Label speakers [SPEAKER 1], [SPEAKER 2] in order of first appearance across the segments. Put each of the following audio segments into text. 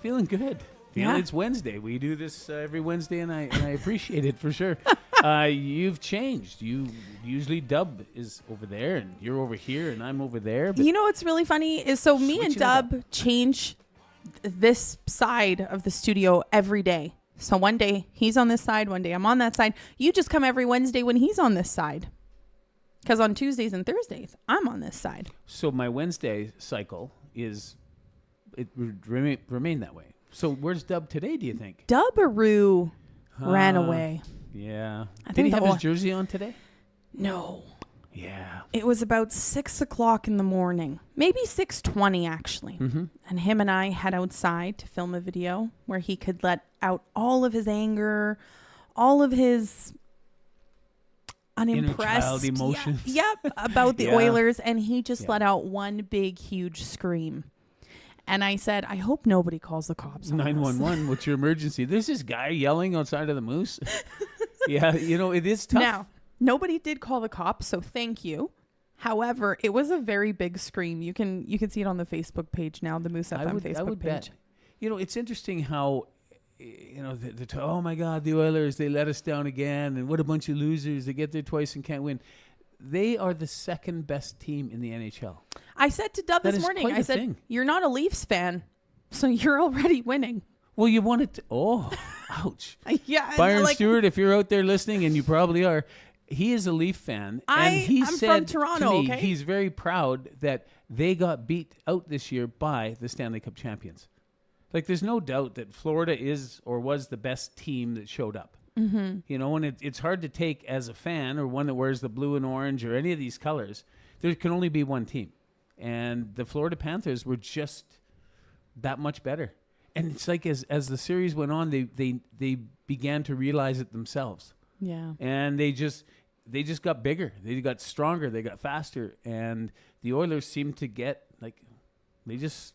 [SPEAKER 1] Feeling good. It's Wednesday. We do this every Wednesday, and I appreciate it for sure. You've changed. You usually Dub is over there, and you're over here, and I'm over there. But
[SPEAKER 2] you know what's really funny is me and Dub change this side of the studio every day. So one day he's on this side, one day I'm on that side. You just come every Wednesday when he's on this side. Because on Tuesdays and Thursdays, I'm on this side.
[SPEAKER 1] So my Wednesday cycle would remain that way. So where's Dub today, do you think?
[SPEAKER 2] Dubbaroo ran away.
[SPEAKER 1] Yeah.
[SPEAKER 2] Did
[SPEAKER 1] he have his jersey on today?
[SPEAKER 2] No.
[SPEAKER 1] Yeah.
[SPEAKER 2] It was about 6 o'clock in the morning. Maybe 6:20 actually.
[SPEAKER 1] Mm-hmm.
[SPEAKER 2] And him and I head outside to film a video where he could let out all of his anger, all of his unimpressed
[SPEAKER 1] inner child emotions.
[SPEAKER 2] About the Oilers, and he just let out one big huge scream. And I said, I hope nobody calls the cops on
[SPEAKER 1] 911, what's your emergency? There's this guy yelling outside of the Moose. Yeah, it is tough.
[SPEAKER 2] Now, nobody did call the cops, so thank you. However, it was a very big scream. You can see it on the Facebook page now, the Moose FM Facebook page.
[SPEAKER 1] Bet. It's interesting how oh my God, the Oilers, they let us down again, and what a bunch of losers. They get there twice and can't win. They are the second best team in the NHL.
[SPEAKER 2] I said to Dub this morning, I said, you're not a Leafs fan, so you're already winning.
[SPEAKER 1] Well, you wanted to. Oh, ouch.
[SPEAKER 2] Yeah.
[SPEAKER 1] Byron Stewart, if you're out there listening, and you probably are, he is a Leaf fan. And he said
[SPEAKER 2] from Toronto,
[SPEAKER 1] to me, he's very proud that they got beat out this year by the Stanley Cup champions. Like, there's no doubt that Florida is or was the best team that showed up.
[SPEAKER 2] Mm-hmm.
[SPEAKER 1] And it's hard to take as a fan or one that wears the blue and orange or any of these colors. There can only be one team. And the Florida Panthers were just that much better. And it's like as the series went on, they began to realize it themselves.
[SPEAKER 2] Yeah.
[SPEAKER 1] And they just got bigger. They got stronger. They got faster. And the Oilers seemed to get, they just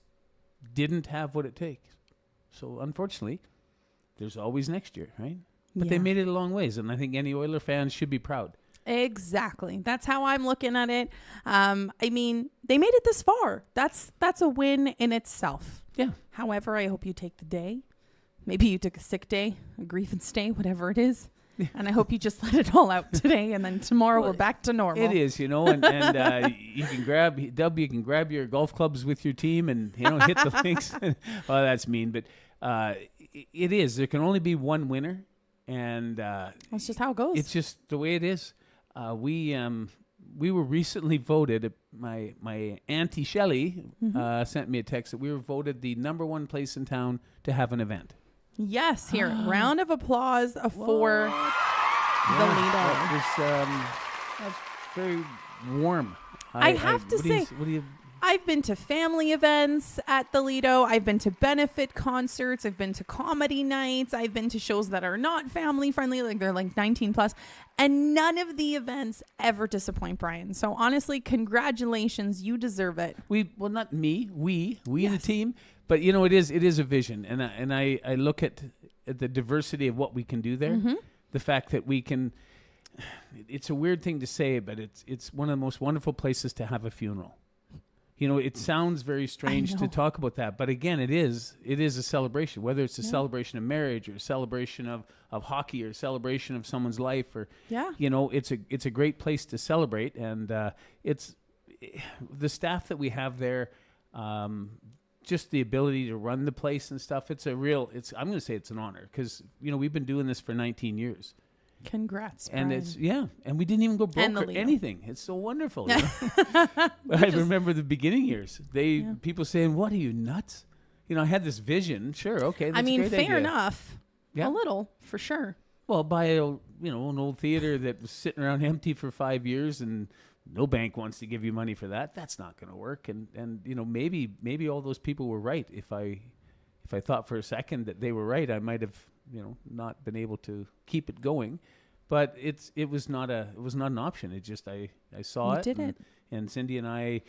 [SPEAKER 1] didn't have what it takes. So, unfortunately, there's always next year, right? But they made it a long ways, and I think any Oiler fan should be proud.
[SPEAKER 2] Exactly. That's how I'm looking at it. They made it this far. That's a win in itself.
[SPEAKER 1] Yeah.
[SPEAKER 2] However, I hope you take the day. Maybe you took a sick day, a grievance day, whatever it is. Yeah. And I hope you just let it all out today, and then tomorrow we're back to normal.
[SPEAKER 1] It is, and you can grab your golf clubs with your team and hit the links. Well, that's mean, but it is. There can only be one winner. And
[SPEAKER 2] that's just how it goes.
[SPEAKER 1] It's just the way it is. We were recently voted. My auntie Shelley sent me a text that we were voted the number one place in town to have an event.
[SPEAKER 2] Yes, here, round of applause for the Lido.
[SPEAKER 1] That's very warm.
[SPEAKER 2] I have to say. I've been to family events at the Lido. I've been to benefit concerts. I've been to comedy nights. I've been to shows that are not family friendly, they're 19 plus. And none of the events ever disappoint, Brian. So honestly, congratulations. You deserve it.
[SPEAKER 1] Not me. We in the team. But it is a vision. And I look at the diversity of what we can do there. Mm-hmm. The fact that we can, it's a weird thing to say, but it's one of the most wonderful places to have a funeral. It sounds very strange to talk about that, but again, it is a celebration, whether it's a celebration of marriage or a celebration of hockey or a celebration of someone's life it's a great place to celebrate. And it's the staff that we have there, just the ability to run the place and stuff. I'm going to say it's an honor because, we've been doing this for 19 years.
[SPEAKER 2] Congrats, Brian.
[SPEAKER 1] And and we didn't even go broke or anything. It's so wonderful. I remember the beginning years. People saying, "What are you, nuts?" I had this vision. Sure, okay. That's a great
[SPEAKER 2] fair
[SPEAKER 1] idea.
[SPEAKER 2] Enough. Yeah. A little, for sure.
[SPEAKER 1] Well, buy an old theater that was sitting around empty for 5 years and no bank wants to give you money for that. That's not going to work. And maybe all those people were right. If I thought for a second that they were right, I might have not been able to keep it going. But it was not an option. It just I saw it. And Cindy and I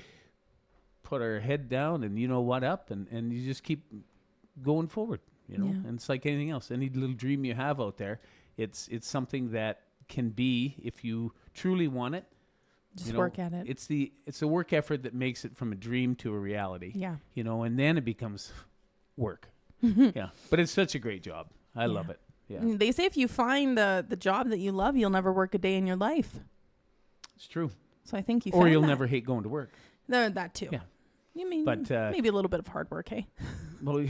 [SPEAKER 1] put our head down and up and you just keep going forward. And it's like anything else. Any little dream you have out there, it's something that can be, if you truly want it.
[SPEAKER 2] Just work at it.
[SPEAKER 1] It's the work effort that makes it from a dream to a reality.
[SPEAKER 2] Yeah.
[SPEAKER 1] And then it becomes work. Yeah, but it's such a great job. I love it. Yeah,
[SPEAKER 2] they say if you find the job that you love, you'll never work a day in your life.
[SPEAKER 1] it's true.
[SPEAKER 2] So I think you
[SPEAKER 1] Or
[SPEAKER 2] found
[SPEAKER 1] you'll
[SPEAKER 2] that.
[SPEAKER 1] never hate going to work.
[SPEAKER 2] No, that too.
[SPEAKER 1] Yeah.
[SPEAKER 2] You mean,
[SPEAKER 1] But
[SPEAKER 2] maybe a little bit of hard work, hey?
[SPEAKER 1] well,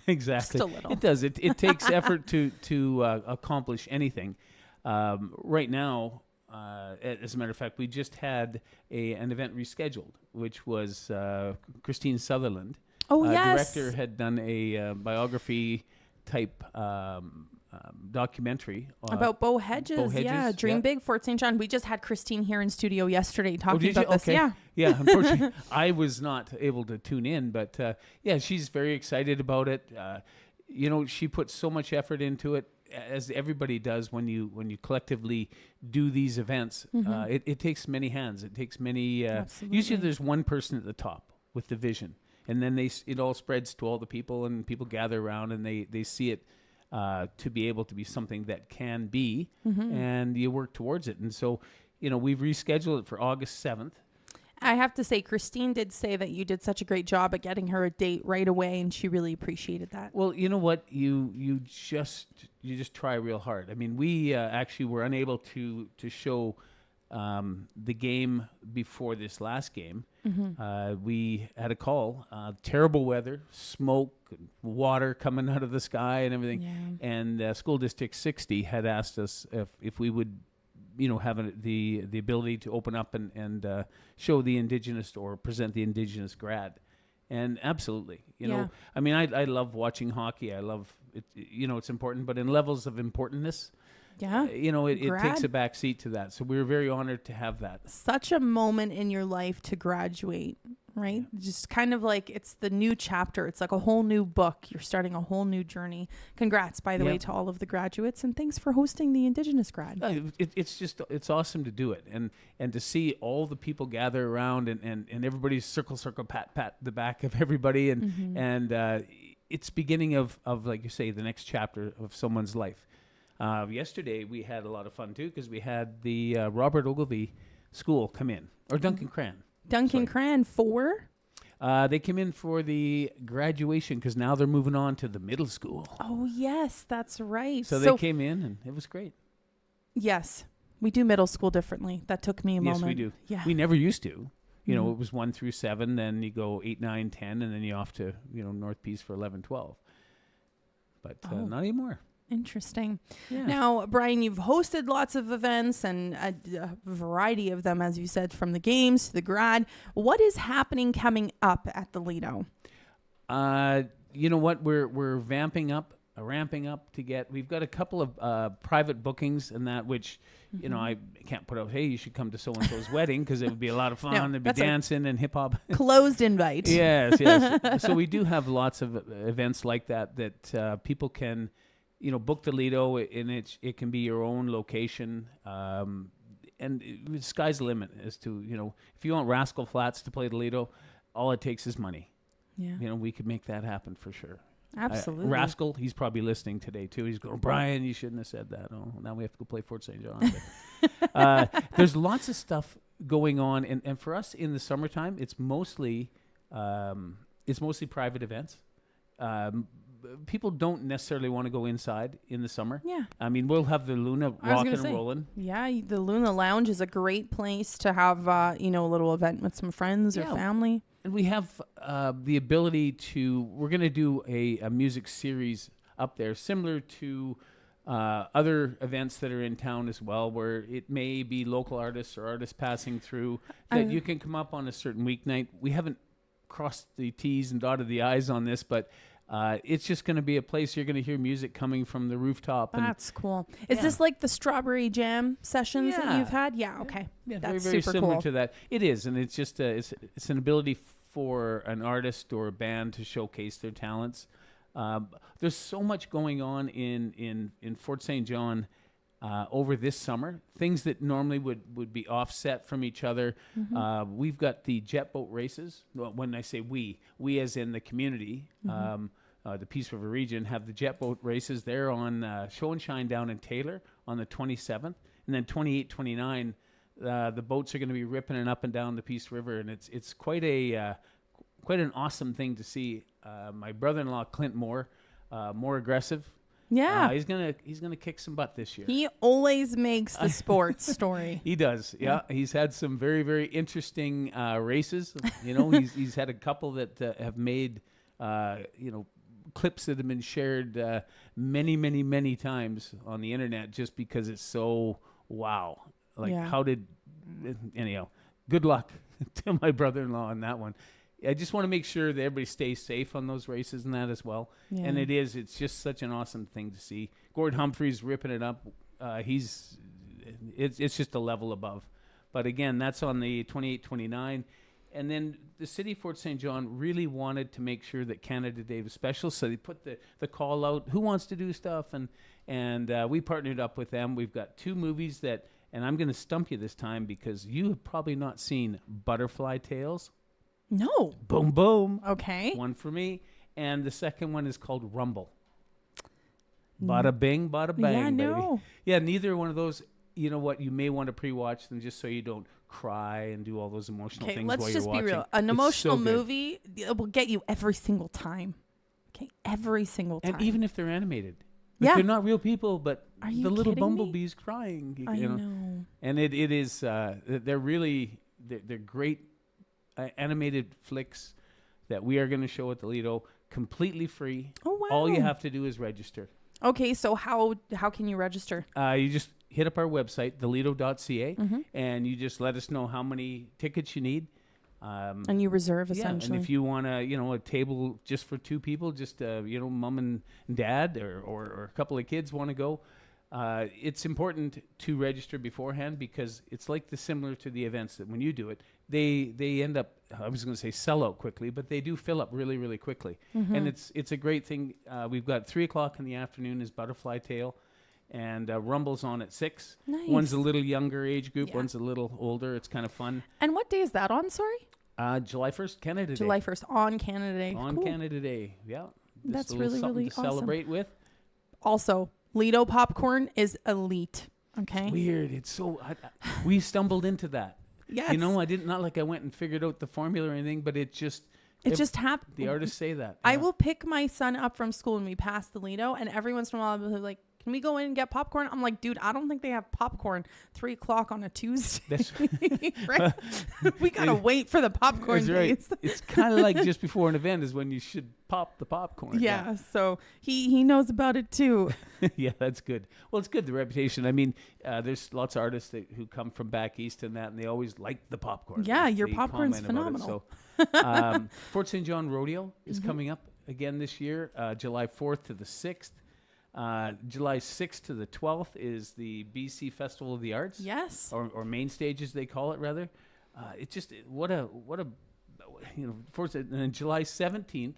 [SPEAKER 1] exactly.
[SPEAKER 2] Just a little.
[SPEAKER 1] It does. It takes effort to accomplish anything. Right now, as a matter of fact, we just had an event rescheduled, which was Christine Sutherland.
[SPEAKER 2] Oh, yes.
[SPEAKER 1] Director had done a biography type documentary
[SPEAKER 2] about Bo Hedges. Yeah, Dream Big, Fort St. John. We just had Christine here in studio yesterday talking about this.
[SPEAKER 1] Okay.
[SPEAKER 2] Yeah.
[SPEAKER 1] Yeah, unfortunately, I was not able to tune in, but yeah, she's very excited about it. She puts so much effort into it, as everybody does when you collectively do these events. It takes many hands. It takes many. Usually, there's one person at the top with the vision, and then it all spreads to all the people, and people gather around and they see it. To be able to be something that can be, and you work towards it. And so, we've rescheduled it for August 7th.
[SPEAKER 2] I have to say, Christine did say that you did such a great job at getting her a date right away, and she really appreciated that.
[SPEAKER 1] Well, you know what? You just try real hard. I mean, we actually were unable to show the game before this last game. We had a call, terrible weather, smoke, water coming out of the sky and everything.
[SPEAKER 2] Yeah.
[SPEAKER 1] And School District 60 had asked us if we would, have the ability to open up and show the Indigenous or present the Indigenous grad. And absolutely, I mean, I love watching hockey. I love it. It's important, but in levels of importantness,
[SPEAKER 2] yeah,
[SPEAKER 1] it takes a back seat to that. So we were very honored to have that.
[SPEAKER 2] Such a moment in your life to graduate, right? Yeah. Just kind of like it's the new chapter. It's like a whole new book. You're starting a whole new journey. Congrats, by the way, to all of the graduates, and thanks for hosting the Indigenous grad.
[SPEAKER 1] It's awesome to do it, and to see all the people gather around and everybody circle, pat the back of everybody, and it's beginning of like you say, the next chapter of someone's life. Yesterday we had a lot of fun too, because we had the Robert Ogilvie School come in, or Duncan Cran.
[SPEAKER 2] Duncan Cran for?
[SPEAKER 1] They came in for the graduation, because now they're moving on to the middle school.
[SPEAKER 2] Oh, yes, that's right.
[SPEAKER 1] So they came in, and it was great.
[SPEAKER 2] Yes, we do middle school differently. That took me a moment.
[SPEAKER 1] Yes, we do. Yeah. We never used to. It was 1 through 7, then you go 8, 9, 10, and then you're off to, North Peace for 11, 12. But not anymore.
[SPEAKER 2] Interesting.
[SPEAKER 1] Yeah.
[SPEAKER 2] Now, Brian, you've hosted lots of events, and a variety of them, as you said, from the games to the grad. What is happening coming up at the Lido?
[SPEAKER 1] You know what? We're ramping up to get. We've got a couple of private bookings and that, which I can't put out. Hey, you should come to so and so's wedding, because it would be a lot of fun. There'd be dancing and hip hop.
[SPEAKER 2] Closed invite.
[SPEAKER 1] Yes. So we do have lots of events like that people can. Book the Lido, and it can be your own location, and the sky's the limit as to, if you want Rascal Flats to play the Lido, all it takes is money.
[SPEAKER 2] Yeah.
[SPEAKER 1] We could make that happen for sure.
[SPEAKER 2] Absolutely.
[SPEAKER 1] Rascal, he's probably listening today too. He's going, Brian, you shouldn't have said that. Oh, now we have to go play Fort St. John. There's lots of stuff going on, and for us in the summertime, it's mostly private events. People don't necessarily want to go inside in the summer.
[SPEAKER 2] Yeah.
[SPEAKER 1] I mean, we'll have the Luna rocking and rolling.
[SPEAKER 2] Yeah, the Luna Lounge is a great place to have, a little event with some friends or family.
[SPEAKER 1] And we have the ability we're going to do a music series up there, similar to other events that are in town as well, where it may be local artists or artists passing through, that you can come up on a certain weeknight. We haven't crossed the T's and dotted the I's on this, but it's just going to be a place you're going to hear music coming from the rooftop.
[SPEAKER 2] That's cool. Is this like the Strawberry Jam sessions that you've had? Yeah, okay.
[SPEAKER 1] Yeah,
[SPEAKER 2] that's
[SPEAKER 1] very
[SPEAKER 2] super
[SPEAKER 1] similar
[SPEAKER 2] cool
[SPEAKER 1] to that. It is, and it's just it's an ability for an artist or a band to showcase their talents. There's so much going on in Fort St. John over this summer, things that normally would be offset from each other. We've got the jet boat races. When I say we as in the community, the Peace River region, have the jet boat races. They're on Show and Shine down in Taylor on the 27th. And then 28, 29, the boats are going to be ripping it up and down the Peace River. And it's quite an awesome thing to see. My brother-in-law, Clint Moore, more aggressive.
[SPEAKER 2] Yeah.
[SPEAKER 1] He's gonna kick some butt this year.
[SPEAKER 2] He always makes the sports story.
[SPEAKER 1] He does. Yeah. He's had some very, very interesting races. He's had a couple that have made clips that have been shared many, many, many times on the internet just because it's so wow. Anyhow, good luck to my brother-in-law on that one. I just want to make sure that everybody stays safe on those races and that as well. Yeah. And it's just such an awesome thing to see. Gord Humphrey's ripping it up. It's just a level above. But again, that's on the 28-29. And then the city of Fort St. John really wanted to make sure that Canada Day was special. So they put the call out, who wants to do stuff? And we partnered up with them. We've got 2 movies that, and I'm going to stump you this time because you have probably not seen Butterfly Tales.
[SPEAKER 2] No.
[SPEAKER 1] Boom, boom.
[SPEAKER 2] Okay.
[SPEAKER 1] One for me. And the second one is called Rumble. Bada bing, bada bang, baby. No. Yeah, neither one of those, you know what, you may want to pre-watch them just so you don't cry and do all those emotional things while you're watching.
[SPEAKER 2] Let's just be real. An emotional movie will get you every single time. Okay, every single time.
[SPEAKER 1] And even if they're animated. They're not real people, but the little bumblebee's crying.
[SPEAKER 2] I know.
[SPEAKER 1] And it is, they're great animated flicks that we are going to show at the Lido, completely free.
[SPEAKER 2] Oh, wow.
[SPEAKER 1] All you have to do is register.
[SPEAKER 2] Okay, so how can you register?
[SPEAKER 1] You just hit up our website, thelido.ca, and you just let us know how many tickets you need.
[SPEAKER 2] And you reserve, essentially.
[SPEAKER 1] And if you want a table just for 2 people, just, mom and dad or a couple of kids want to go, it's important to register beforehand because it's similar to the events that when you do it, they end up, I was going to say sell out quickly, but they do fill up really, really quickly. And it's a great thing. We've got 3:00 in the afternoon is Butterfly Tale, and Rumble's on at 6.
[SPEAKER 2] Nice.
[SPEAKER 1] One's a little younger age group, one's a little older. It's kind of fun.
[SPEAKER 2] And what day is that on, sorry?
[SPEAKER 1] July 1st, Canada Day.
[SPEAKER 2] July 1st, on Canada Day.
[SPEAKER 1] On
[SPEAKER 2] cool.
[SPEAKER 1] Canada Day, yeah.
[SPEAKER 2] That's really, really
[SPEAKER 1] to celebrate with.
[SPEAKER 2] Also, Lido popcorn is elite. Okay.
[SPEAKER 1] It's weird. It's so. We stumbled into that.
[SPEAKER 2] Yes.
[SPEAKER 1] I didn't, not like I went and figured out the formula or anything, but it just
[SPEAKER 2] happened.
[SPEAKER 1] The artists say that.
[SPEAKER 2] I will pick my son up from school and we pass the Lido, and every once in a while I'll be like, can we go in and get popcorn? I'm like, dude, I don't think they have popcorn 3:00 on a Tuesday. Right? We got to wait for the popcorn.
[SPEAKER 1] That's right. It's kind of like just before an event is when you should pop the popcorn.
[SPEAKER 2] Yeah. So he knows about it too.
[SPEAKER 1] Yeah, that's good. Well, it's good, the reputation. I mean, there's lots of artists who come from back east and that, and they always like the popcorn.
[SPEAKER 2] Yeah, your popcorn's phenomenal.
[SPEAKER 1] So, Fort St. John Rodeo is coming up again this year, July 4th to the 6th. July 6th to the 12th is the BC Festival of the Arts.
[SPEAKER 2] Yes.
[SPEAKER 1] Or main stage, as they call it, rather. It's just what a and then July 17th,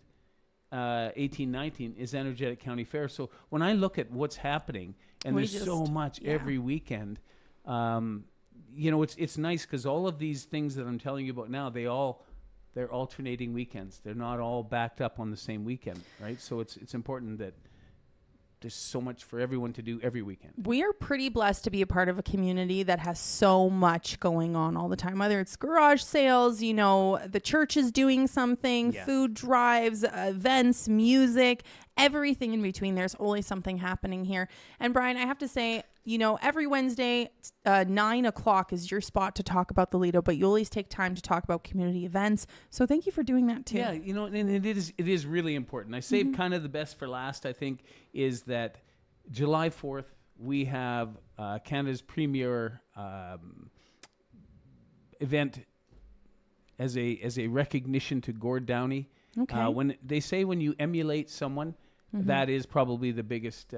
[SPEAKER 1] 18-19 is Energetic County Fair. So when I look at what's happening, and there's so much every weekend, it's nice because all of these things that I'm telling you about now, they're alternating weekends. They're not all backed up on the same weekend, right? So it's important that there's so much for everyone to do every weekend.
[SPEAKER 2] We are pretty blessed to be a part of a community that has so much going on all the time, whether it's garage sales, the church is doing something, food drives, events, music, everything in between. There's always something happening here. And Brian, I have to say, every Wednesday, 9:00 is your spot to talk about the Lido, but you always take time to talk about community events. So thank you for doing that too.
[SPEAKER 1] Yeah, and it is really important. I saved kind of the best for last, I think, is that July 4th, we have Canada's premier event as a recognition to Gord Downey.
[SPEAKER 2] Okay.
[SPEAKER 1] When you emulate someone, that is probably the biggest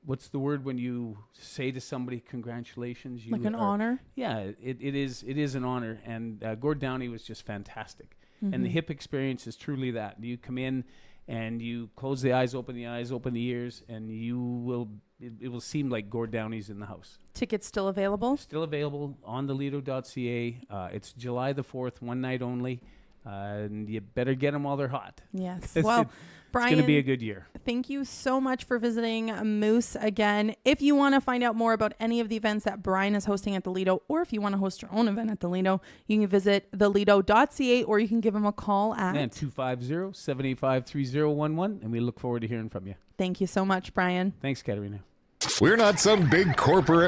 [SPEAKER 1] what's the word when you say to somebody, congratulations?
[SPEAKER 2] Like an honor?
[SPEAKER 1] Yeah, it is an honor. And Gord Downey was just fantastic. And the HIP experience is truly that. You come in and you close the eyes, open the ears, and it will seem like Gord Downey's in the house.
[SPEAKER 2] Tickets still available?
[SPEAKER 1] Still available on thelido.ca. It's July the 4th, one night only. And you better get them while they're hot.
[SPEAKER 2] Yes. Well, Brian,
[SPEAKER 1] it's going to be a good year.
[SPEAKER 2] Thank you so much for visiting Moose again. If you want to find out more about any of the events that Brian is hosting at the Lido, or if you want to host your own event at the Lido, you can visit thelido.ca, or you can give him a call at
[SPEAKER 1] 250-785-3011, and we look forward to hearing from you.
[SPEAKER 2] Thank you so much, Brian.
[SPEAKER 1] Thanks, Katerina.
[SPEAKER 3] We're not some big corporate